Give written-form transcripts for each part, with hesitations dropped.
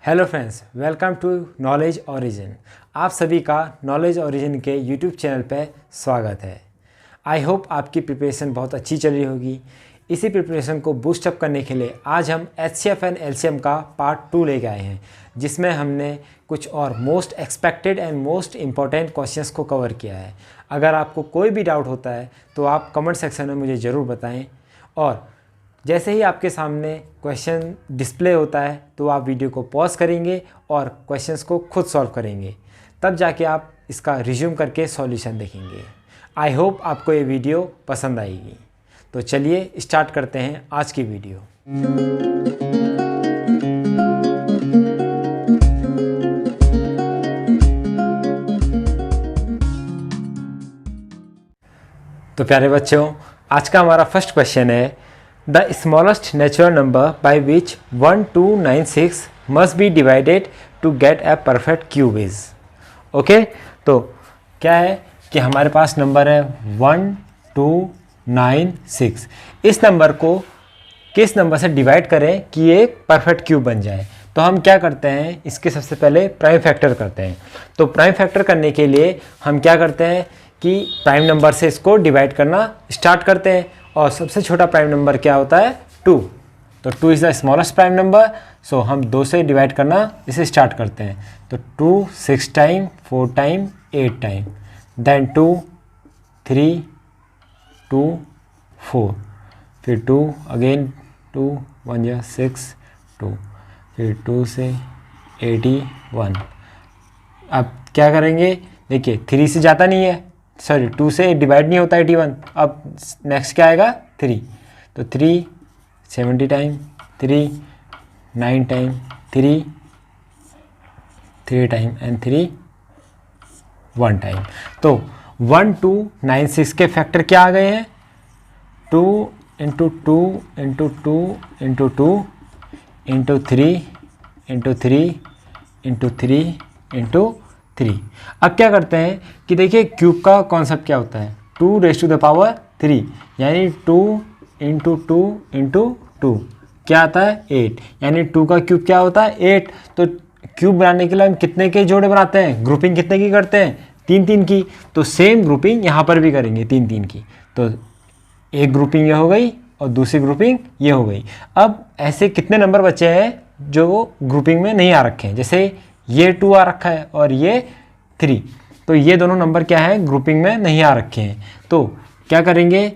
Hello friends, welcome to knowledge origin. आप सभी का नॉलेज ओरिजिन के यूट्यूब चैनल पे स्वागत है। आई होप आपकी प्रिपरेशन बहुत अच्छी चल रही होगी। इसी प्रिपरेशन को बूस्ट अप करने के लिए आज हम HCF एंड LCM का पार्ट 2 लेके आए हैं, जिसमें हमने कुछ और most expected and most important questions को कवर किया है। अगर आपको कोई भी डाउट होता है तो आप कमेंट सेक्शन में मुझे ज़रूर बताएँ, और जैसे ही आपके सामने क्वेश्चन डिस्प्ले होता है तो आप वीडियो को पॉज करेंगे और क्वेश्चंस को खुद सॉल्व करेंगे, तब जाके आप इसका रिज्यूम करके सॉल्यूशन देखेंगे। आई होप आपको ये वीडियो पसंद आएगी। तो चलिए स्टार्ट करते हैं आज की वीडियो। तो प्यारे बच्चों, आज का हमारा फर्स्ट क्वेश्चन है, The smallest natural number by which 1296 must be divided to get a perfect cube is। Okay, तो क्या है कि हमारे पास नंबर है 1296। इस नंबर को किस नंबर से डिवाइड करें कि ये एक परफेक्ट क्यूब बन जाए। तो हम क्या करते हैं, इसके सबसे पहले प्राइम फैक्टर करते हैं। तो प्राइम फैक्टर करने के लिए हम क्या करते हैं कि प्राइम नंबर से इसको डिवाइड करना स्टार्ट करते हैं, और सबसे छोटा प्राइम नंबर क्या होता है, 2। तो 2 is the smallest prime number, so हम 2 से डिवाइड करना इसे स्टार्ट करते हैं। तो 2 6 टाइम, 4 टाइम, 8 टाइम, देन 2 3 2 4, फिर 2 अगेन 2 1 या 6 2, फिर 2 से 81। अब क्या करेंगे, देखिए 3 से जाता नहीं है, सॉरी 2 से डिवाइड नहीं होता 81। अब नेक्स्ट क्या आएगा, 3। तो 3 70 time, 3 9 time, 3 3 time and 3 1 time. तो 1296 के फैक्टर क्या आ गए हैं, 2 into 2 into 2 into 2 into 3 into 3 into 3 into 3। अब क्या करते हैं कि देखिए क्यूब का कॉन्सेप्ट क्या होता है, 2 रेज़ टू द पावर 3, यानी 2 इंटू 2 इंटू 2 क्या आता है, 8, यानी 2 का क्यूब क्या होता है, 8। तो क्यूब बनाने के लिए हम कितने के जोड़े बनाते हैं, ग्रुपिंग कितने की करते हैं, 3-3 की। तो सेम ग्रुपिंग यहाँ पर भी करेंगे 3-3 की। तो एक ग्रुपिंग ये हो गई और दूसरी ग्रुपिंग ये हो गई। अब ऐसे कितने नंबर बचे हैं जो ग्रुपिंग में नहीं आ रखे हैं, जैसे ये 2 आ रखा है और ये 3, तो ये दोनों नंबर क्या है, ग्रुपिंग में नहीं आ रखे हैं। तो क्या करेंगे,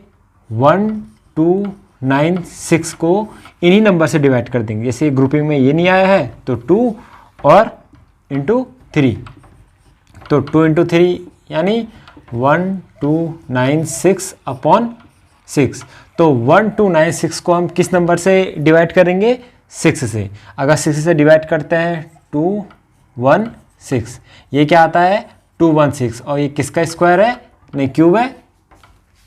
1296 को इन्हीं नंबर से डिवाइड कर देंगे। जैसे ग्रुपिंग में ये नहीं आया है तो 2 और इंटू 3, तो 2 इंटू 3 यानी 1296 अपॉन 6। तो 1296 को हम किस नंबर से डिवाइड करेंगे, 6 से। अगर 6 से डिवाइड करते हैं 216, ये क्या आता है 216, और ये किसका स्क्वायर है, नहीं क्यूब है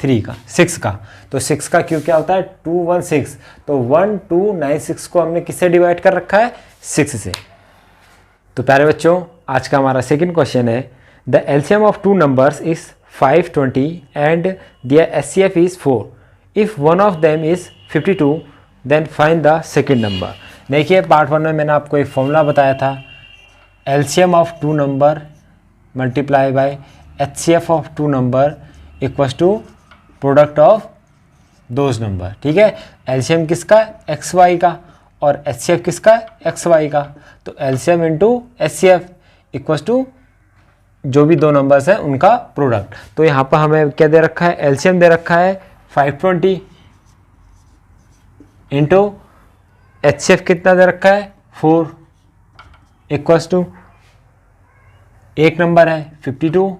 3 का, 6 का। तो 6 का क्यूब क्या होता है, 216। तो 1296 को हमने किससे डिवाइड कर रखा है, 6 से। तो प्यारे बच्चों, आज का हमारा सेकंड क्वेश्चन है, the LCM of 2 numbers is 520 and their HCF is 4। If one of them is 52 then find the second number. देखिए पार्ट 1 में मैंने आपको एक फॉर्मूला बताया था, LCM of 2 number multiply by HCF of 2 number equals to product of those number. ठीक है, LCM किसका, XY का, और HCF किसका, XY का। तो LCM into HCF equals to जो भी दो नंबर्स हैं उनका प्रोडक्ट। तो यहाँ पर हमें क्या दे रखा है, LCM दे रखा है 520 इंटू HCF कितना दे रखा है, 4 इक्वल्स टू एक नंबर है 52,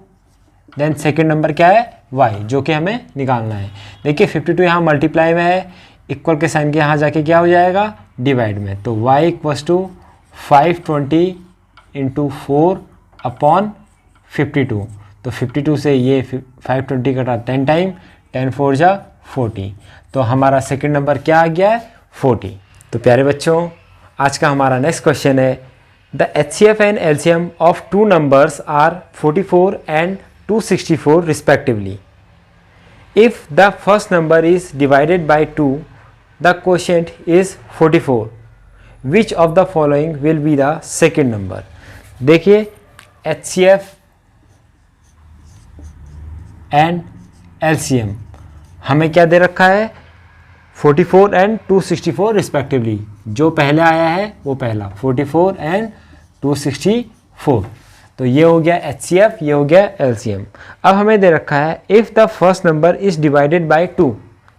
देन सेकेंड नंबर क्या है, y, जो कि हमें निकालना है। देखिए 52 यहाँ मल्टीप्लाई में है, इक्वल के साइन के यहाँ जाके क्या हो जाएगा, डिवाइड में। तो y equals to 520 into 4 upon 52। तो 52 से ये 520 कटा 10 टाइम, 10 4 जा 40। तो हमारा सेकेंड नंबर क्या आ गया है, 40। तो प्यारे बच्चों, आज का हमारा नेक्स्ट क्वेश्चन है, the HCF and LCM of 2 numbers are 44 and 264 respectively. If the first number is divided by 2, the quotient is 44. Which of the following will be the second number. देखिए HCF एंड LCM हमें क्या दे रखा है, 44 and 264 respectively. जो पहले आया है वो पहला 44 एंड 264, तो ये हो गया HCF, ये हो गया LCM। अब हमें दे रखा है if the first number is divided by 2,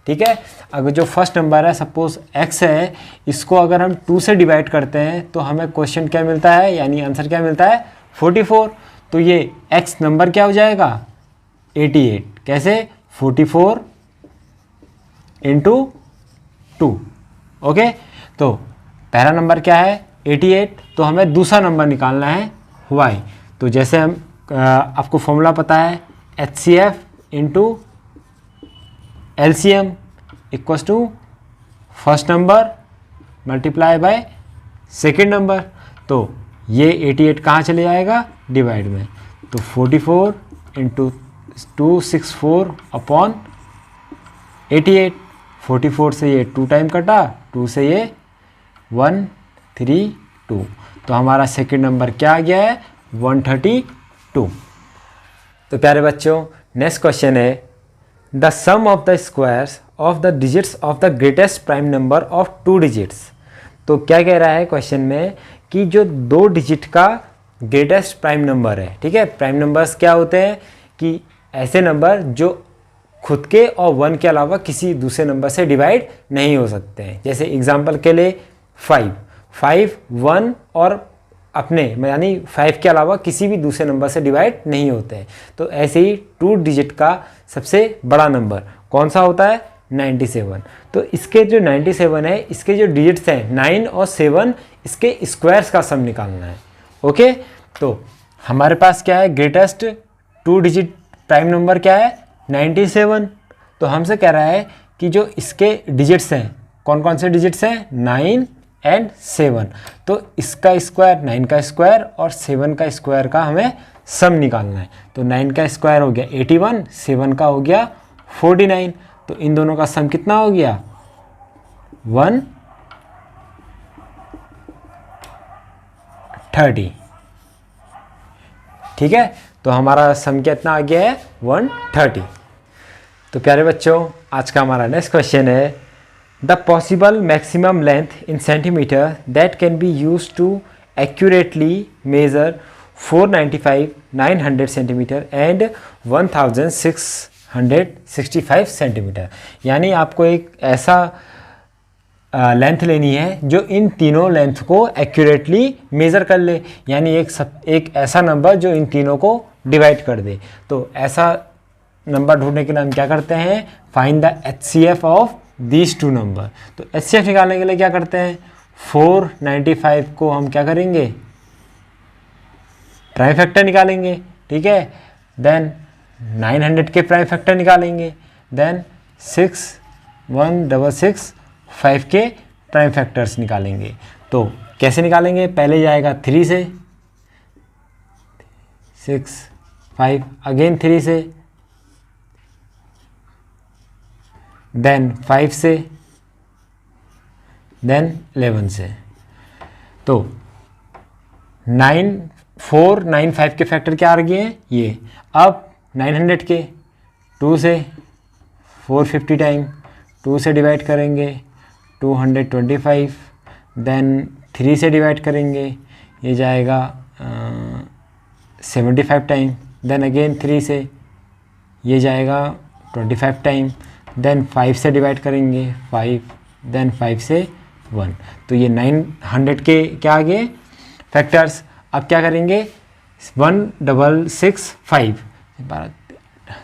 ठीक है। अगर जो फर्स्ट नंबर है सपोज x है, इसको अगर हम 2 से डिवाइड करते हैं तो हमें क्वेश्चन क्या मिलता है, यानी आंसर क्या मिलता है 44। तो ये x नंबर क्या हो जाएगा 88। कैसे 44 इंटू 2, ओके। तो पहला नंबर क्या है 88, तो हमें दूसरा नंबर निकालना है y। तो जैसे हम आपको फॉर्मूला पता है HCF into LCM equals to first number multiply by second number. तो ये 88 कहाँ चले जाएगा डिवाइड में, तो 44 इंटू 264 अपॉन 88। 44 से ये 2 टाइम कटा, 2 से ये 132, तो हमारा सेकेंड नंबर क्या आ गया है 132। तो प्यारे बच्चों नेक्स्ट क्वेश्चन है the sum of the squares of the digits of the greatest prime number of 2 digits. तो क्या कह रहा है क्वेश्चन में कि जो 2 डिजिट का ग्रेटेस्ट प्राइम नंबर है, ठीक है। प्राइम नंबर्स क्या होते हैं कि ऐसे नंबर जो खुद के और 1 के अलावा किसी दूसरे नंबर से डिवाइड नहीं हो सकते हैं। जैसे एग्जांपल के लिए 5, 1 और अपने यानी 5 के अलावा किसी भी दूसरे नंबर से डिवाइड नहीं होते हैं। तो ऐसे ही 2 डिजिट का सबसे बड़ा नंबर कौन सा होता है 97। तो इसके जो 97 है, इसके जो डिजिट्स हैं 9 और 7, इसके स्क्वायर्स का सम निकालना है, ओके। तो हमारे पास क्या है ग्रेटेस्ट 2 डिजिट प्राइम नंबर क्या है 97। तो हमसे कह रहा है कि जो इसके डिजिट्स हैं कौन कौन से डिजिट्स हैं 9 एंड 7। तो इसका स्क्वायर 9 का स्क्वायर और 7 का स्क्वायर का हमें सम निकालना है। तो 9 का स्क्वायर हो गया 81, 7 का हो गया 49। तो इन दोनों का सम कितना हो गया 130, ठीक है। तो हमारा सम कितना आ गया है 130। तो प्यारे बच्चों आज का हमारा नेक्स्ट क्वेश्चन है the possible maximum length in centimetre that can be use to accurately measure 495, 900 centimetre and 1665 centimetre. यानी आपको एक ऐसा लेंथ लेनी है जो इन तीनों लेंथ को एक्यूरेटली मेज़र कर ले, यानी एक ऐसा नंबर जो इन तीनों को डिवाइड कर दे। तो ऐसा नंबर ढूंढने के लिए हम क्या करते हैं find the HCF of these 2 number. तो HCF निकालने के लिए क्या करते हैं 495 को हम क्या करेंगे प्राइम फैक्टर निकालेंगे, ठीक है। देन 900 के प्राइम फैक्टर निकालेंगे, देन 1665 के प्राइम फैक्टर्स निकालेंगे। तो कैसे निकालेंगे, पहले जाएगा 3 से 6 5, अगेन 3 से, देन 5 से, देन 11 से। तो 495 के फैक्टर क्या आ गए हैं ये। अब 900 के 2 से 450 टाइम 2 से डिवाइड करेंगे 225, देन 3 से डिवाइड करेंगे ये जाएगा 75 टाइम, देन अगेन 3 से ये जाएगा 25 टाइम, देन 5 से डिवाइड करेंगे 5, देन 5 से 1। तो ये 900 के क्या आ गए फैक्टर्स। अब क्या करेंगे 1665,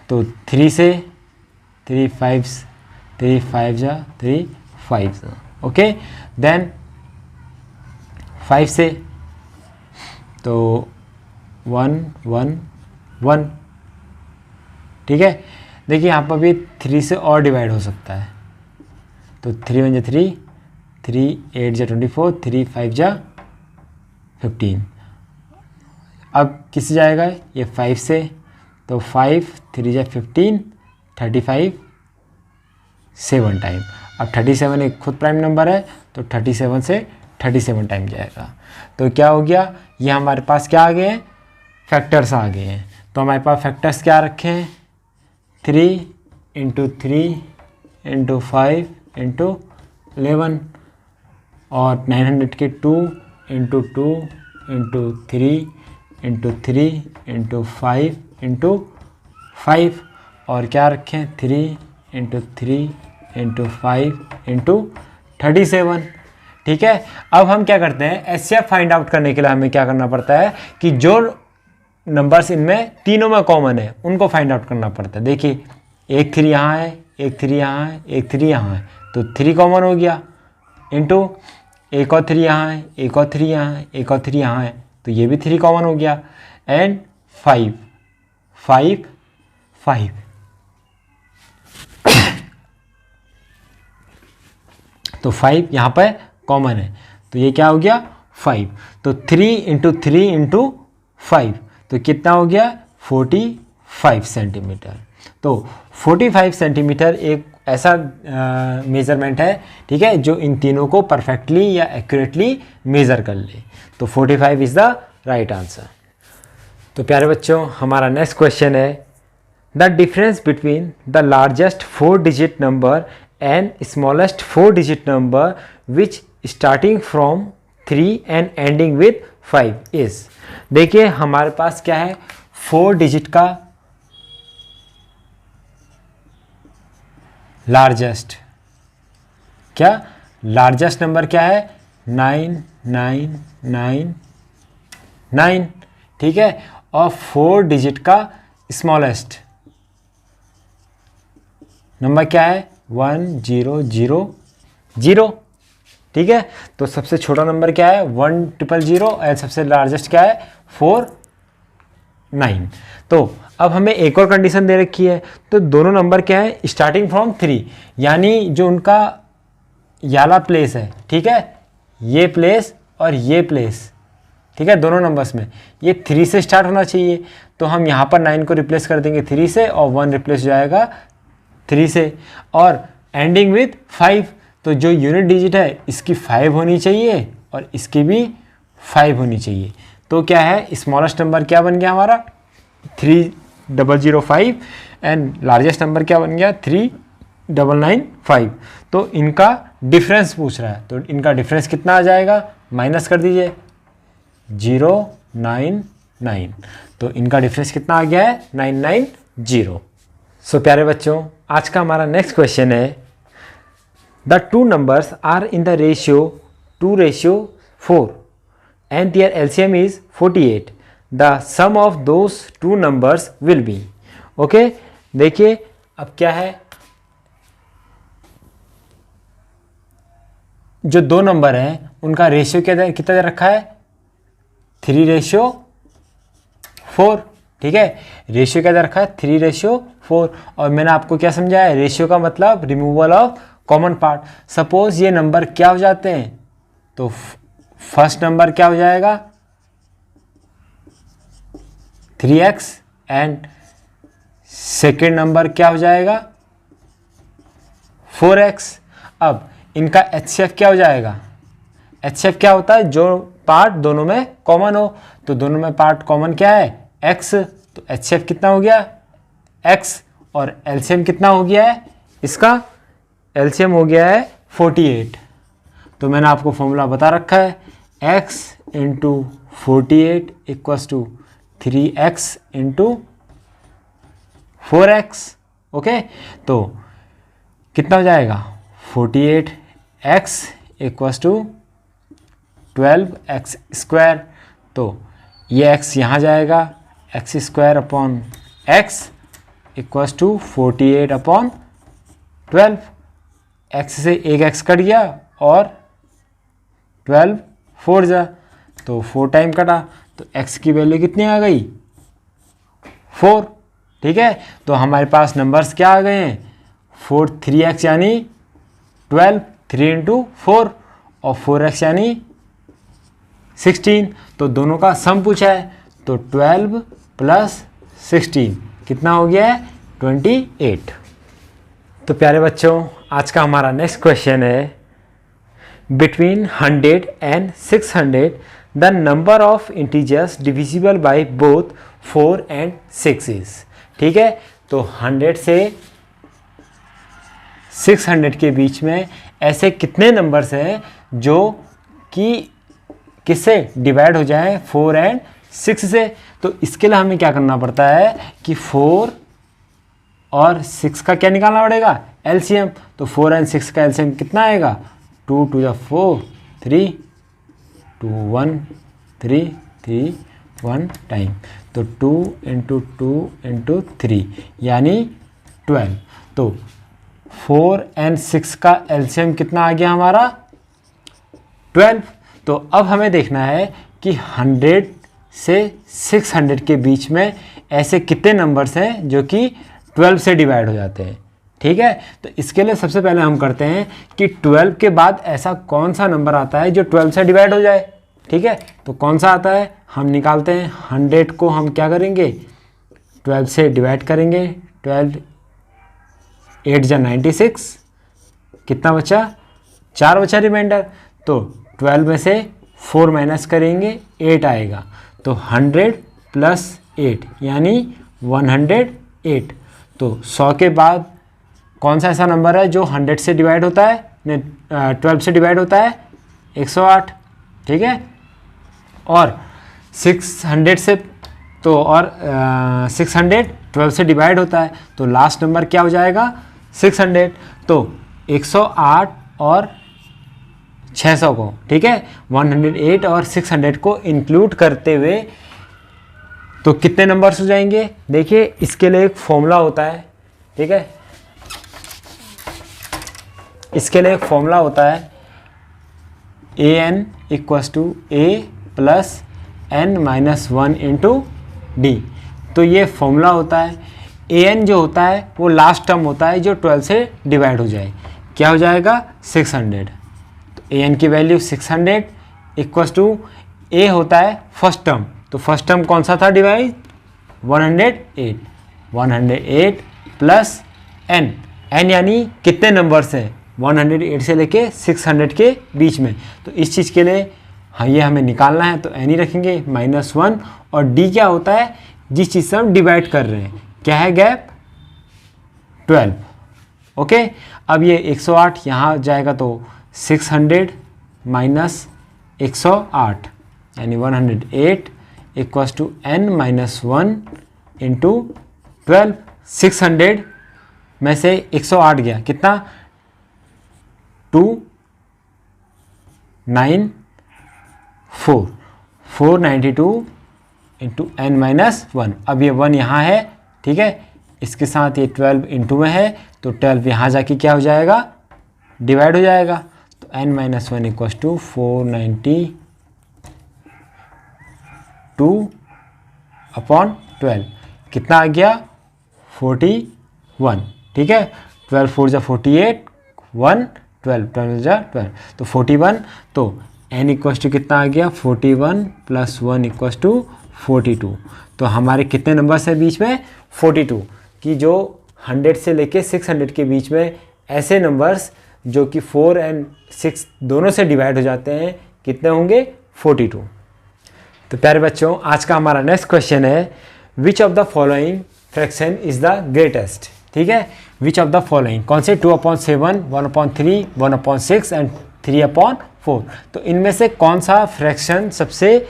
तो 3 से 3 5 जा 3 5, ओके। देन 5 से तो 1 1 1, ठीक है। देखिए यहाँ पर भी 3 से और डिवाइड हो सकता है। तो 3 1 जा 3, 3 8 जा 24, 3 5 जा 15। अब किससे जाएगा ये 5 से, तो 5 3 जा 15, 35 7 टाइम। अब 37 एक खुद प्राइम नंबर है तो 37 से 37 टाइम जाएगा। तो क्या हो गया, ये हमारे पास क्या आ गए हैं, फैक्टर्स आ गए हैं। तो हमारे पास फैक्टर्स क्या रखे हैं, 3 × 3 × 5 × 11 और 900 के 2 × 2 × 3 × 3 × 5 × 5 और क्या रखें 3 × 3 × 5 × 37। ठीक है, अब हम क्या करते हैं, एचसीएफ फाइंड आउट करने के लिए हमें क्या करना पड़ता है कि जो नंबर्स इनमें तीनों में कॉमन है उनको फाइंड आउट करना पड़ता है। देखिए एक 3 यहाँ है, एक 3 यहाँ है, एक 3 यहाँ है, तो 3 कॉमन हो गया, इंटू एक और 3 यहाँ है, एक और 3 यहाँ है, एक और 3 यहाँ है, तो ये भी 3 कॉमन हो गया, एंड 5 5 5 तो 5 यहाँ पर कॉमन है, तो ये क्या हो गया 5। तो 3 × 3 × 5 तो कितना हो गया 45 सेंटीमीटर। तो 45 सेंटीमीटर एक ऐसा मेज़रमेंट है, ठीक है, जो इन तीनों को परफेक्टली या एक्यूरेटली मेज़र कर ले। तो 45 इज़ द राइट आंसर। तो प्यारे बच्चों, हमारा नेक्स्ट क्वेश्चन है, the difference between the largest 4 digit number and smallest 4 digit number which starting from 3 and ending with 5 is. देखिए हमारे पास क्या है, 4 डिजिट का लार्जेस्ट, क्या लार्जेस्ट नंबर क्या है 9999, ठीक है, और 4 डिजिट का स्मॉलेस्ट नंबर क्या है 1000, ठीक है। तो सबसे छोटा नंबर क्या है 1000 और सबसे लार्जेस्ट क्या है 49। तो अब हमें एक और कंडीशन दे रखी है, तो दोनों नंबर क्या है स्टार्टिंग फ्रॉम 3, यानी जो उनका याला प्लेस है, ठीक है, ये प्लेस और ये प्लेस, ठीक है, दोनों नंबर्स में ये 3 से स्टार्ट होना चाहिए। तो हम यहाँ पर 9 को रिप्लेस कर देंगे 3 से और 1 रिप्लेस हो जाएगा 3 से, और एंडिंग विथ 5, तो जो यूनिट डिजिट है इसकी 5 होनी चाहिए और इसकी भी 5 होनी चाहिए। तो क्या है स्मॉलेस्ट नंबर क्या बन गया हमारा 3005 एंड लार्जेस्ट नंबर क्या बन गया 3995। तो इनका डिफरेंस पूछ रहा है, तो इनका डिफरेंस कितना आ जाएगा, माइनस कर दीजिए 099, तो इनका डिफरेंस कितना आ गया है 990। सो प्यारे बच्चों, आज का हमारा नेक्स्ट क्वेश्चन है, the 2 numbers are in the ratio 2:4 and their LCM is 48. The sum of those 2 numbers will be. Okay, देखिए अब क्या है, जो 2 नंबर हैं उनका रेशियो कितना दे रखा है 3:4, ठीक है, रेशियो क्या दे रखा है 3:4। और मैंने आपको क्या समझाया, रेशियो का मतलब removal of common part. Suppose ये नंबर क्या हो जाते हैं, तो फर्स्ट नंबर क्या हो जाएगा 3x एंड सेकेंड नंबर क्या हो जाएगा 4x। अब इनका HCF क्या हो जाएगा, HCF क्या होता है, जो पार्ट दोनों में कॉमन हो, तो दोनों में पार्ट कॉमन क्या है x, तो HCF कितना हो गया x, और LCM कितना हो गया है, इसका LCM हो गया है 48। तो मैंने आपको फॉर्मूला बता रखा है, x × 48 = 3x × 4x। ओके, तो कितना हो जाएगा 48x = 12x²। तो ये x यहाँ जाएगा, x² x = 48/12। x से एक x कट गया और 12 4 जा, तो 4 टाइम कटा, तो x की वैल्यू कितनी आ गई 4, ठीक है। तो हमारे पास नंबर्स क्या आ गए हैं 3x यानी 12, 3 × 4 और 4x यानी 16। तो दोनों का सम पूछा है, तो 12 + 16 कितना हो गया है 28। तो प्यारे बच्चों, आज का हमारा नेक्स्ट क्वेश्चन है, between 100 and 600 the number of integers divisible by both 4 and 6 is। ठीक है, तो 100 से 600 के बीच में ऐसे कितने नंबर्स हैं जो कि किससे डिवाइड हो जाए 4 एंड 6 से। तो इसके लिए हमें क्या करना पड़ता है कि 4 और 6 का क्या निकालना पड़ेगा, एलसीएम। तो 4 एंड 6 का एलसीएम कितना आएगा, 2 2 जा 4, 3 2 1 3 3 1 टाइम, तो 2 इंटू 2 इंटू 3 यानी 12। तो 4 एंड 6 का एलसीएम कितना आ गया हमारा, 12। तो अब हमें देखना है कि 100 से 600 के बीच में ऐसे कितने नंबर्स हैं जो कि 12 से डिवाइड हो जाते हैं। ठीक है, तो इसके लिए सबसे पहले हम करते हैं कि 12 के बाद ऐसा कौन सा नंबर आता है जो 12 से डिवाइड हो जाए। ठीक है, तो कौन सा आता है, हम निकालते हैं। 100 को हम क्या करेंगे, 12 से डिवाइड करेंगे। 12 8 जा 96, कितना बचा, 4 बचा रिमाइंडर। तो 12 में से 4 माइनस करेंगे, 8 आएगा। तो 100 प्लस 8 यानी 108। तो 100 के बाद कौन सा ऐसा नंबर है जो 100 से डिवाइड होता है, 12 से डिवाइड होता है, 108। ठीक है, और 600 से तो और 600 12 से डिवाइड होता है, तो लास्ट नंबर क्या हो जाएगा, 600। तो 108 और 600 को, ठीक है, 108 और 600 को इंक्लूड करते हुए तो कितने नंबर्स हो जाएंगे। देखिए इसके लिए एक फॉर्मूला होता है। ठीक है, इसके लिए एक फॉर्मूला होता है, an equals to a plus n minus 1 into d. तो ये फॉर्मूला होता है। an जो होता है वो लास्ट टर्म होता है जो 12 से डिवाइड हो जाए, क्या हो जाएगा, 600। तो an की वैल्यू 600 इक्वस टू a होता है फर्स्ट टर्म। तो फर्स्ट टर्म कौन सा था डिवाइड, 108 प्लस n यानी कितने नंबर्स हैं, 108 से लेके 600 के बीच में। तो इस चीज़ के लिए हाँ ये हमें निकालना है, तो n ही रखेंगे -1। और d क्या होता है, जिस चीज़ से हम डिवाइड कर रहे हैं, क्या है गैप, 12। ओके, अब ये 108 यहाँ जाएगा तो 600 माइनस 108 यानी 108 equals to n minus 1 into 12। 600 में से 108 गया, कितना, 294 492 इंटू n माइनस 1। अब ये 1 यहाँ है, ठीक है, इसके साथ ये 12 इंटू में है, तो 12 यहाँ जाके क्या हो जाएगा, डिवाइड हो जाएगा। तो n minus 1 equals to 492 upon 12, कितना आ गया, 41। ठीक है, 12 4 जा 48, 1 12 12 जा 12, तो 41। तो n इक्वस टू कितना आ गया, 41 प्लस 1 इक्वस टू 42। तो हमारे कितने नंबर्स हैं बीच में, 42, कि जो 100 से लेके 600 के बीच में ऐसे नंबर्स जो कि 4 एंड 6 दोनों से डिवाइड हो जाते हैं, कितने होंगे, 42। तो प्यारे बच्चों, आज का हमारा नेक्स्ट क्वेश्चन है, which of the following fraction is the greatest. ठीक है, विच ऑफ द फॉलोइंग, कौन से, 2/7, 1/3, 1/6 एंड 3/4। तो इनमें से कौन सा फ्रैक्शन सबसे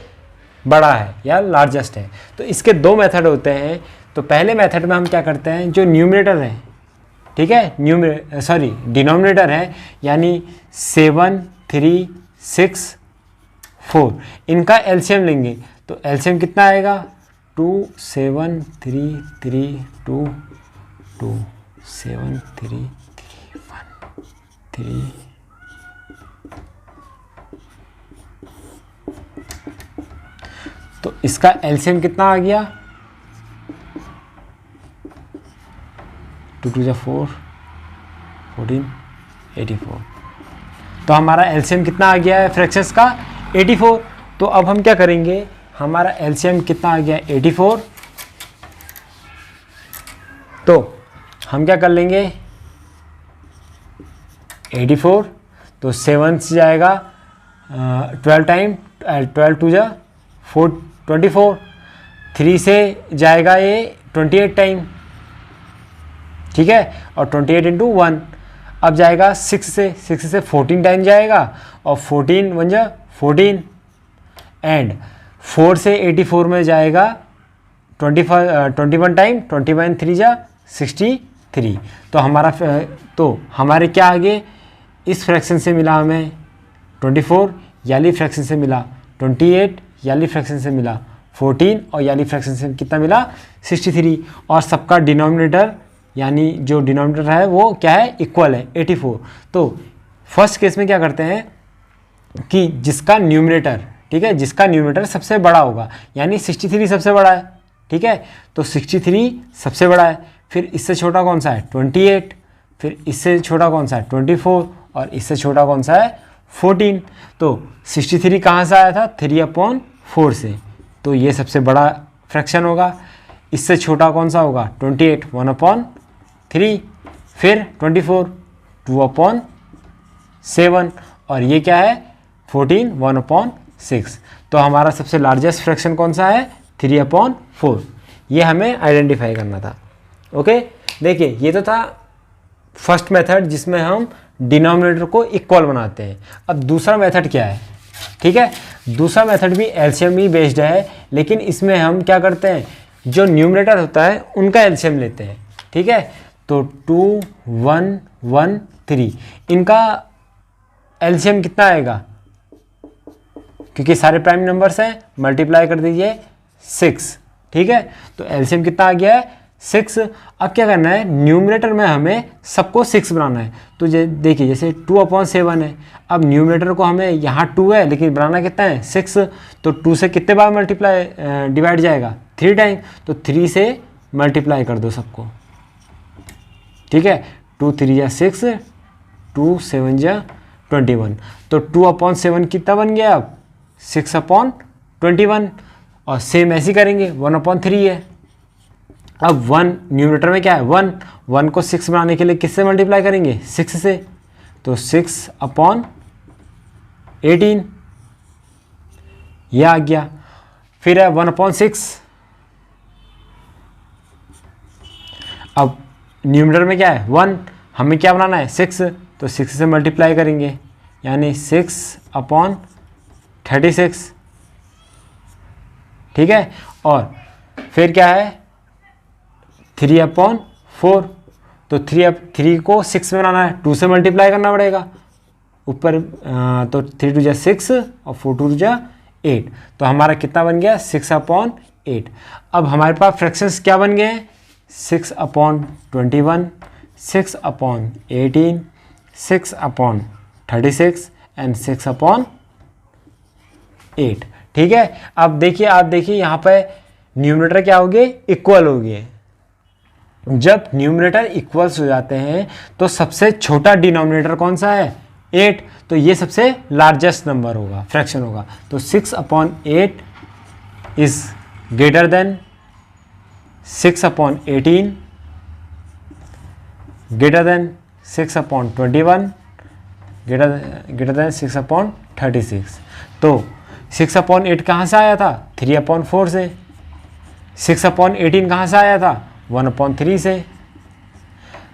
बड़ा है या लार्जेस्ट है। तो इसके दो मेथड होते हैं। तो पहले मेथड में हम क्या करते हैं, जो न्यूमरेटर है, ठीक है, डिनोमिनेटर है, यानी 7 3 6 4, इनका एलसीएम लेंगे। तो एलसीएम कितना आएगा, 2 7 3 3 2 2 7 3 1 3। तो इसका एलसीएम कितना आ गया, 2 2 जा 4 14 84। तो हमारा एलसीएम कितना आ गया है फ्रैक्शंस का, 84। तो अब हम क्या करेंगे, हमारा एलसीएम कितना आ गया, 84। तो हम क्या कर लेंगे, 84, तो 7 से जाएगा 12 टाइम, 12 टू जा 24, 3 से जाएगा ये 28 टाइम, ठीक है, और 28 इंटू 1। अब जाएगा 6 से 14 टाइम जाएगा, और 14 1 जा 14, एंड 4 से 84 में जाएगा 21 टाइम, 21 3 जा 63। तो हमारे क्या आगे इस फ्रैक्शन से मिला हमें 24, याली फ्रैक्शन से मिला 28, याली फ्रैक्शन से मिला 14, और याली फ्रैक्शन से कितना मिला 63, और सबका डिनोमिनेटर यानी जो डिनोमिनेटर है वो क्या है, इक्वल है 84। तो फर्स्ट केस में क्या करते हैं कि जिसका न्यूमरेटर, ठीक है, जिसका न्यूमरेटर सबसे बड़ा होगा, यानी 63 सबसे बड़ा है, ठीक है, तो 63 सबसे बड़ा है, फिर इससे छोटा कौन सा है 28, फिर इससे छोटा कौन सा है 24, और इससे छोटा कौन सा है 14। तो 63 कहाँ से आया था, 3/4 से, तो ये सबसे बड़ा फ्रैक्शन होगा। इससे छोटा कौन सा होगा 28, 1/3, फिर 24, 2/7, और ये क्या है 14, 1/6। तो हमारा सबसे लार्जेस्ट फ्रैक्शन कौन सा है 3/4, ये हमें आइडेंटिफाई करना था। ओके, देखिए ये तो था फर्स्ट मेथड जिसमें हम डिनोमिनेटर को इक्वल बनाते हैं। अब दूसरा मेथड क्या है, ठीक है, दूसरा मेथड भी एलसीएम ही बेस्ड है, लेकिन इसमें हम क्या करते हैं, जो न्यूमरेटर होता है उनका एलसीएम लेते हैं, ठीक है। तो 2 1 1 3 इनका एलसीएम कितना आएगा, क्योंकि सारे प्राइम नंबर्स हैं, मल्टीप्लाई कर दीजिए 6, ठीक है, तो एलसीएम कितना आ गया है 6। अब क्या करना है, न्यूमरेटर में हमें सबको 6 बनाना है। तो देखिए जैसे 2/7 है, अब न्यूमरेटर को हमें यहाँ 2 है लेकिन बनाना कितना है 6, तो 2 से कितने बार मल्टीप्लाई डिवाइड जाएगा 3 टाइम, तो 3 से मल्टीप्लाई कर दो सबको, ठीक है, 2 3 जा 6, 2 7 जा 21, तो 2/7 कितना बन गया अब 6/21, और सेम ऐसे करेंगे 1/3 है। अब 1 न्यूमरेटर में क्या है 1 को 6 बनाने के लिए किससे मल्टीप्लाई करेंगे 6 से, तो 6/18 यह आ गया। फिर है 1/6, अब न्यूमरेटर में क्या है 1, हमें क्या बनाना है 6, तो 6 से मल्टीप्लाई करेंगे, यानी 6/36, ठीक है, और फिर क्या है 3/4, तो 3 को 6 में बनाना है, 2 से मल्टीप्लाई करना पड़ेगा ऊपर, तो 3 2 जा 6 और 4 2 जा 8, तो हमारा कितना बन गया 6/8। अब हमारे पास फ्रैक्शंस क्या बन गए 6/21, 6/18, 6/36 एंड 6/8, ठीक है। अब देखिए, आप देखिए यहाँ पे न्यूमरेटर क्या हो गए इक्वल हो गए। जब न्यूमरेटर इक्वल्स हो जाते हैं तो सबसे छोटा डिनोमिनेटर कौन सा है 8, तो ये सबसे लार्जेस्ट नंबर होगा, फ्रैक्शन होगा। तो 6/8 is greater than 6/18, greater than 6/21, greater than 6/36। तो 6/8 कहाँ से आया था 3/4 से, 6/18 कहाँ से आया था 1/3 से,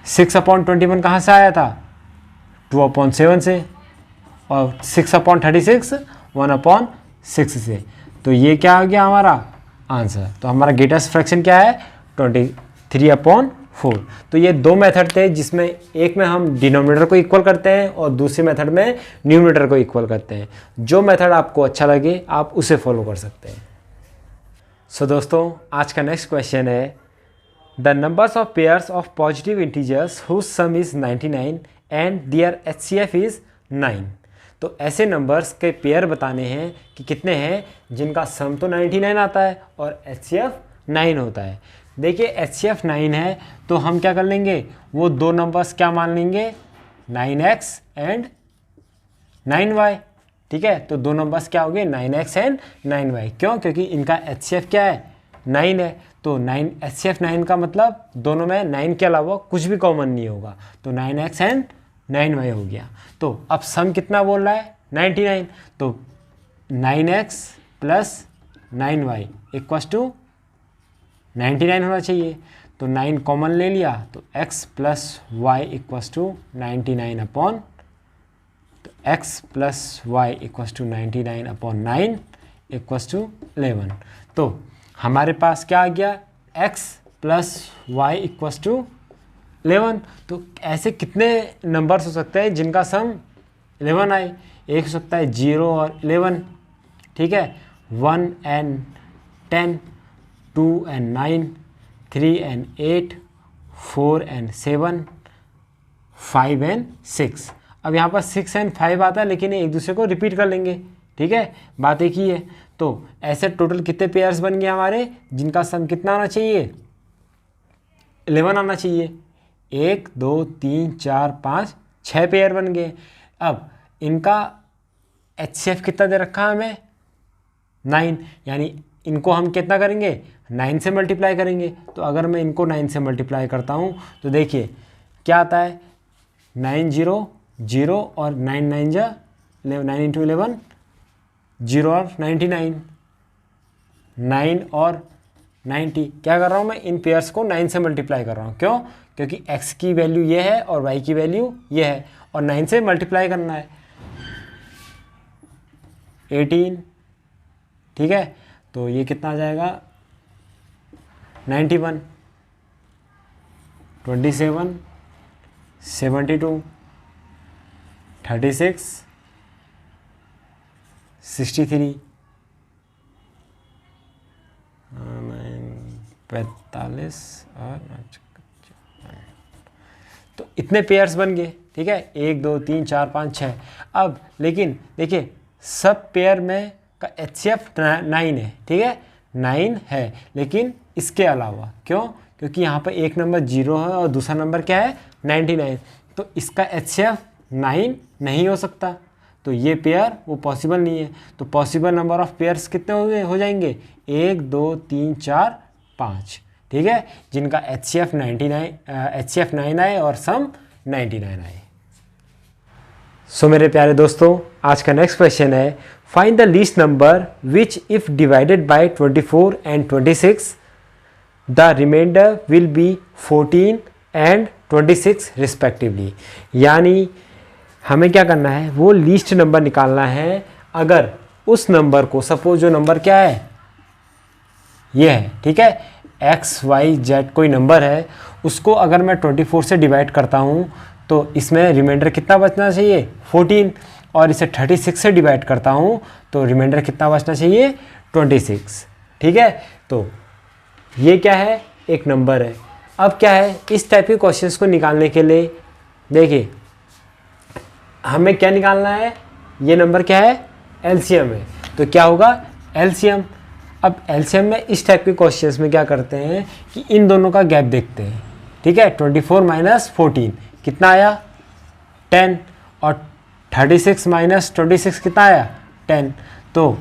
6/21 कहाँ से आया था 2/7 से, और 6/36 1/6 से। तो ये क्या आ गया हमारा आंसर। तो हमारा ग्रेटेस्ट फ्रैक्शन क्या है 3/4। तो ये दो मेथड थे जिसमें एक में हम डिनोमिनेटर को इक्वल करते हैं और दूसरे मेथड में न्यूमरेटर को इक्वल करते हैं। जो मेथड आपको अच्छा लगे आप उसे फॉलो कर सकते हैं। सो दोस्तों, आज का नेक्स्ट क्वेश्चन है the numbers of pairs of positive integers whose sum is 99 and their HCF is 9। तो ऐसे नंबर्स के पेयर बताने हैं कि कितने हैं जिनका सम तो 99 आता है और HCF 9 होता है। देखिए HCF 9 है तो हम क्या कर लेंगे, वो दो नंबर्स क्या मान लेंगे 9x एंड 9y। ठीक है, तो दो नंबर्स क्या हो गए 9x एंड 9y। क्यों? क्योंकि इनका HCF क्या है 9 है। तो 9 HCF 9 का मतलब दोनों में 9 के अलावा कुछ भी कॉमन नहीं होगा। तो 9x एंड 9y हो गया। तो अब सम कितना बोल रहा है 99, तो 9x plus 9y equals to 99 होना चाहिए। तो 9 कॉमन ले लिया तो x plus y equals to 99 upon, तो x plus y equals to 99 upon 9 equals to 11। तो हमारे पास क्या आ गया x plus y equals to 11। तो ऐसे कितने नंबर्स हो सकते हैं जिनका सम 11 आए? एक हो सकता है 0 और 11, ठीक है, 1 and 10, 2 and 9, 3 and 8, 4 and 7, 5 and 6। अब यहाँ पर 6 and 5 आता है लेकिन एक दूसरे को रिपीट कर लेंगे, ठीक है, बात एक ही है। तो ऐसे टोटल कितने पेयर्स बन गए हमारे जिनका सम कितना आना चाहिए? 11 आना चाहिए। 1 2 3 4 5 6 पेयर बन गए। अब इनका HCF कितना दे रखा है हमें? 9, यानी इनको हम कितना करेंगे? 9 से मल्टीप्लाई करेंगे। तो अगर मैं इनको 9 से मल्टीप्लाई करता हूँ तो देखिए क्या आता है, 9 0 0 और 9 9 जा 9 इंटू 11 0 और 99, 9 और 90। क्या कर रहा हूँ मैं? इन पेयर्स को 9 से मल्टीप्लाई कर रहा हूँ। क्यों? क्योंकि x की वैल्यू ये है और y की वैल्यू ये है और 9 से मल्टीप्लाई करना है। 18, ठीक है, तो ये कितना आ जाएगा? 91, 27, 72, 36, 63, 45 और 55। तो इतने पेयर्स बन गए, ठीक है, 1 2 3 4 5 6। अब लेकिन देखिए सब पेयर में का HCF 9 है, ठीक है, 9 है, लेकिन इसके अलावा क्यों? क्योंकि यहाँ पर एक नंबर 0 है और दूसरा नंबर क्या है? 99। तो इसका HCF 9 नहीं हो सकता, तो ये पेयर वो पॉसिबल नहीं है। तो पॉसिबल नंबर ऑफ पेयर्स कितने हो जाएंगे? 1 2 3 4 5, ठीक है, जिनका HCF 9 आए और सम 99 आए। सो मेरे प्यारे दोस्तों, आज का नेक्स्ट क्वेश्चन है, find the least number which if divided by 24 and 26 the reminder will be 14 and 26 respectively. यानी हमें क्या करना है? वो लीस्ट नंबर निकालना है। अगर उस नंबर को, सपोज जो नंबर क्या है ये है, ठीक है, x y z कोई नंबर है, उसको अगर मैं 24 से डिवाइड करता हूँ तो इसमें रिमाइंडर कितना बचना चाहिए? 14। और इसे 36 से डिवाइड करता हूँ तो रिमाइंडर कितना बचना चाहिए? 26, ठीक है। तो ये क्या है? एक नंबर है। अब क्या है, इस टाइप के क्वेश्चंस को निकालने के लिए देखिए हमें क्या निकालना है? ये नंबर क्या है? एलसीएम है। तो क्या होगा? एलसीएम। अब एलसीएम में इस टाइप के क्वेश्चंस में क्या करते हैं कि इन दोनों का गैप देखते हैं, ठीक है। 24 माइनस 14 कितना आया? 10। और 36 माइनस 26 कितना आया? 10। तो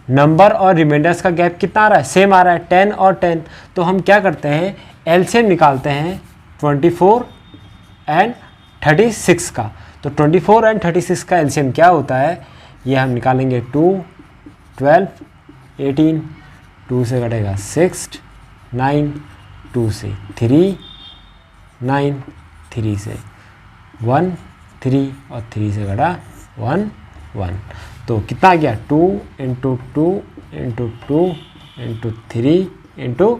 नंबर और रिमाइंडर्स का गैप कितना आ रहा है? सेम आ रहा है, 10 और 10। तो हम क्या करते हैं? एलसीएम निकालते हैं 24 एंड 36 का। तो 24 एंड 36 का एलसीएम क्या होता है? ये हम निकालेंगे 2, 12, 18, 2 से कटेगा 6, 9, 2 से 3, 9, 3 से 1, 3 और 3 से कटा 1, 1। तो कितना आ गया? 2 इंटू 2 इंटू 2 इंटू 3 इंटू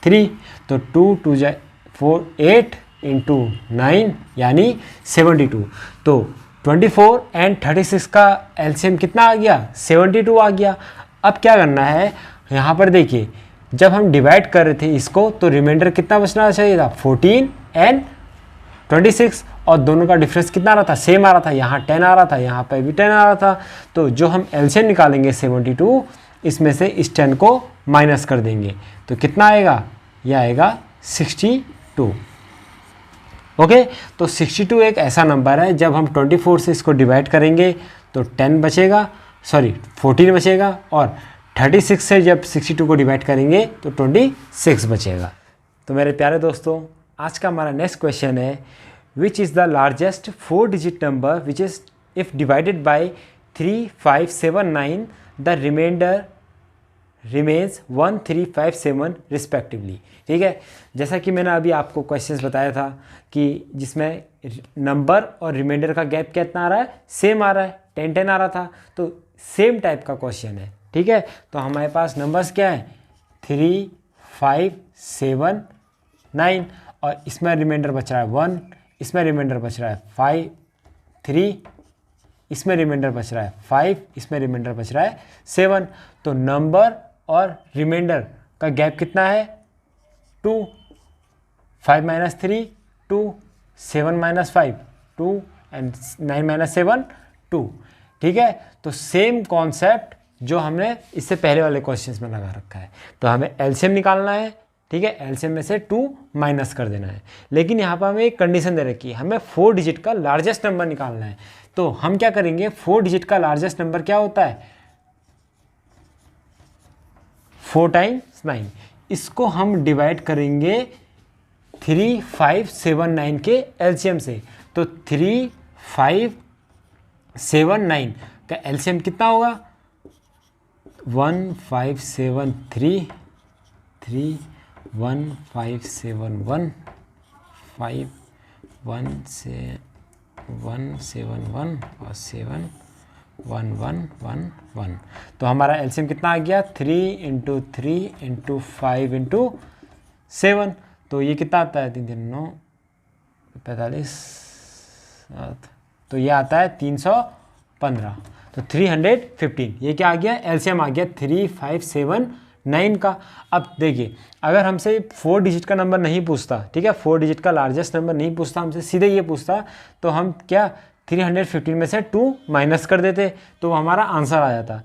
3। तो 2 2 जा 4, 8 इंटू 9 यानी 72। तो 24 एंड 36 का एलसीएम कितना आ गया? 72 आ गया। अब क्या करना है? यहाँ पर देखिए जब हम डिवाइड कर रहे थे इसको तो रिमाइंडर कितना बचना चाहिए था? 14 एंड 26। और दोनों का डिफरेंस कितना आ रहा था? सेम आ रहा था। यहाँ 10 आ रहा था, यहाँ पर भी 10 आ रहा था। तो जो हम एलसीएम निकालेंगे 72, इसमें से इस 10 को माइनस कर देंगे तो कितना आएगा? यह आएगा 62। ओके, तो 62 एक ऐसा नंबर है जब हम 24 से इसको डिवाइड करेंगे तो 10 बचेगा, सॉरी 14 बचेगा, और 36 से जब 62 को डिवाइड करेंगे तो 26 बचेगा। तो मेरे प्यारे दोस्तों, आज का हमारा नेक्स्ट क्वेश्चन है, which is the largest 4 digit number which is if divided by 3, 5, 7, 9 the reminder remains 1, 3, 5, 7 respectively. ठीक है, जैसा कि मैंने अभी आपको क्वेश्चंस बताया था कि जिसमें नंबर और रिमाइंडर का गैप कितना आ रहा है, सेम आ रहा है, 10, 10 आ रहा था, तो सेम टाइप का क्वेश्चन है। ठीक है, तो हमारे पास नंबर्स क्या है, 3, 5, 7, 9 और इसमें रिमाइंडर बच रहा है 1, इसमें रिमाइंडर बच रहा है 5, 3, इसमें रिमाइंडर बच रहा है 5, इसमें रिमाइंडर बच रहा है 7। तो नंबर और रिमाइंडर का गैप कितना है, 2, 5 - 3 2, 7 - 5 2 एंड 9 - 7 2। ठीक है, तो सेम कॉन्सेप्ट जो हमने इससे पहले वाले क्वेश्चंस में लगा रखा है। तो हमें एलसीएम निकालना है। ठीक है, एलसीएम में से 2 माइनस कर देना है, लेकिन यहाँ पर हमें एक कंडीशन दे रखी है, हमें 4 डिजिट का लार्जेस्ट नंबर निकालना है। तो हम क्या करेंगे, 4 डिजिट का लार्जेस्ट नंबर क्या होता है, 4 × 9। इसको हम डिवाइड करेंगे 3, 5, 7, 9 के एलसीएम से। तो 3, 5, 7, 9 का एलसीएम कितना होगा, 1, 5, 7, 3, 1, 5, 7, 1, 5, 1, 7, 1 और 7, 1, 1, 1, 1। तो हमारा एलसीएम कितना आ गया, 3 × 3 × 5 × 7। तो ये कितना आता है, 3, 3, 9, 45, तो ये आता है 315। तो 315 ये क्या आ गया, एलसीएम आ गया 3, 5, 7, 9 का। अब देखिए, अगर हमसे 4 डिजिट का नंबर नहीं पूछता, ठीक है, 4 डिजिट का लार्जेस्ट नंबर नहीं पूछता, हमसे सीधे ये पूछता, तो हम क्या 315 में से 2 माइनस कर देते, तो हमारा आंसर आ जाता।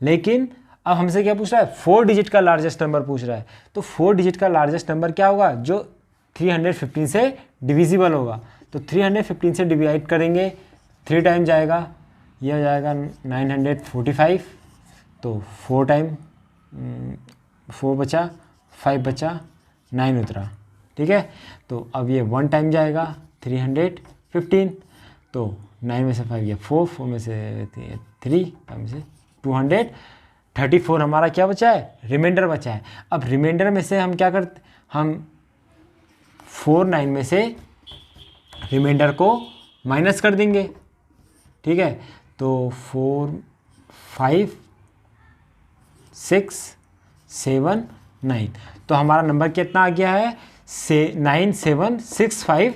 लेकिन अब हमसे क्या पूछ रहा है, 4 डिजिट का लार्जेस्ट नंबर पूछ रहा है। तो 4 डिजिट का लार्जेस्ट नंबर क्या होगा, जो 315 से डिविजिबल होगा। तो 315 से डिवाइड करेंगे, 3 टाइम जाएगा, ये हो जाएगा 945। तो 4 टाइम 4 बचा, 5 बचा, 9 उतरा। ठीक है, तो अब ये 1 टाइम जाएगा, 315। तो 9 में से 5 गया 4, 4 में से 3, 5 में से 234 हमारा क्या बचा है, रिमाइंडर बचा है। अब रिमाइंडर में से हम क्या करते, हम 4, 9 में से रिमाइंडर को माइनस कर देंगे। ठीक है, तो 4, 5, 6, 7, 9। तो हमारा नंबर कितना आ गया है, 9765,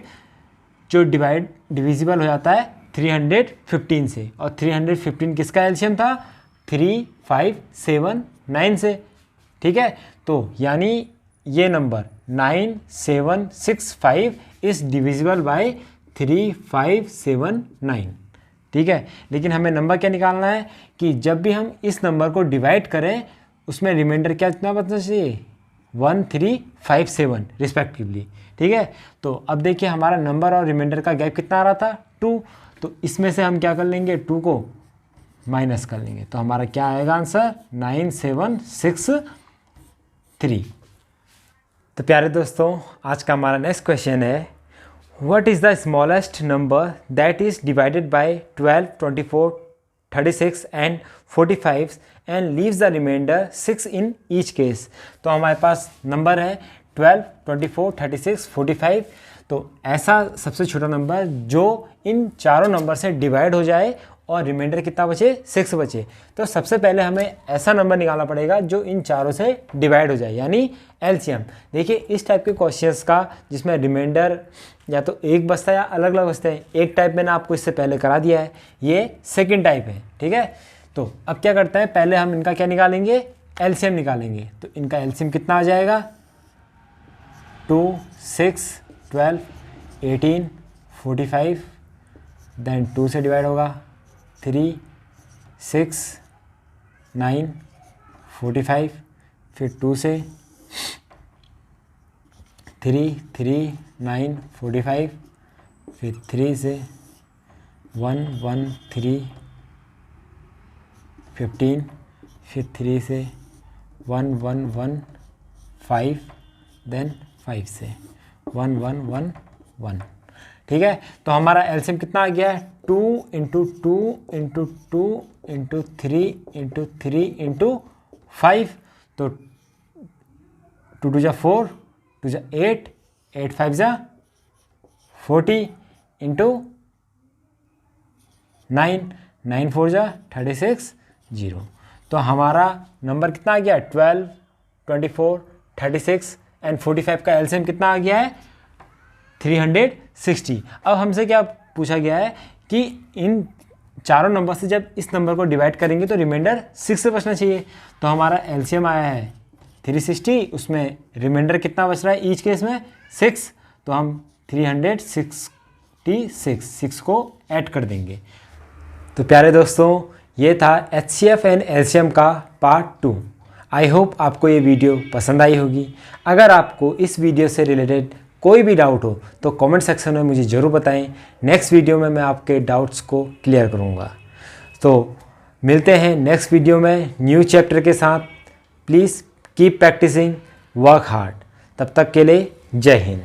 जो डिविजिबल हो जाता है 315 से। और 315 किसका एलसीएम था, 3, 5, 7, 9 से। ठीक है, तो यानी ये नंबर 9765 इज डिविजिबल बाय 3, 5, 7, 9। ठीक है, लेकिन हमें नंबर क्या निकालना है कि जब भी हम इस नंबर को डिवाइड करें उसमें रिमाइंडर क्या कितना बचना चाहिए, 1, 3, 5, 7 रिस्पेक्टिवली। ठीक है, तो अब देखिए हमारा नंबर और रिमाइंडर का गैप कितना आ रहा था, 2। तो इसमें से हम क्या कर लेंगे, 2 को माइनस कर लेंगे। तो हमारा क्या आएगा आंसर, 9763। तो प्यारे दोस्तों, आज का हमारा नेक्स्ट क्वेश्चन है, what is the smallest number that is divided by 12, 24, 36 and 45 and leaves the reminder 6 in each case. तो हमारे पास नंबर है 12, 24, 36, 45। तो ऐसा सबसे छोटा नंबर जो इन चारों नंबर से डिवाइड हो जाए और रिमाइंडर कितना बचे, 6 बचे। तो सबसे पहले हमें ऐसा नंबर निकालना पड़ेगा जो इन चारों से डिवाइड हो जाए, यानी एलसीएम। देखिए इस टाइप के क्वेश्चंस का जिसमें रिमाइंडर या तो एक बचता है या अलग अलग बचते हैं, एक टाइप मैंने आपको इससे पहले करा दिया है, ये सेकंड टाइप है। ठीक है, तो अब क्या करते हैं, पहले हम इनका क्या निकालेंगे, एलसीएम निकालेंगे। तो इनका एलसीएम कितना आ जाएगा, 2, 6, 12, 18, 45, देन 2 से डिवाइड होगा, 3, 6, 9, 45, फिर 2 से 3, 3, 9, 45, फिर 3 से 1, 1, 3, 15, फिर 3 से 1, 1, 1, 5, देन 5 से 1, 1, 1, 1। ठीक है। तो हमारा एलसीएम कितना आ गया है 2 into 2 into 2 into 3 into 3 into 5, तो 2 2 जा 4, 2 जा 8, 8 5 जा 40 इंटू 9, 9 4 जा 36 0। तो हमारा नंबर कितना आ गया 12, 24, 36 एंड 45 का एलसीएम कितना आ गया है 360। अब हमसे क्या पूछा गया है कि इन चारों नंबर से जब इस नंबर को डिवाइड करेंगे तो रिमाइंडर 6 से बचना चाहिए। तो हमारा एलसीएम आया है 360, उसमें रिमाइंडर कितना बच रहा है ईच केस में 6, तो हम 366 को ऐड कर देंगे। तो प्यारे दोस्तों, ये था एचसीएफ एंड एलसीएम का पार्ट 2। आई होप आपको ये वीडियो पसंद आई होगी। अगर आपको इस वीडियो से रिलेटेड कोई भी डाउट हो तो कमेंट सेक्शन में मुझे ज़रूर बताएं। नेक्स्ट वीडियो में मैं आपके डाउट्स को क्लियर करूँगा। तो मिलते हैं नेक्स्ट वीडियो में न्यू चैप्टर के साथ। Please keep practising, work hard. तब तक के लिए जय हिंद।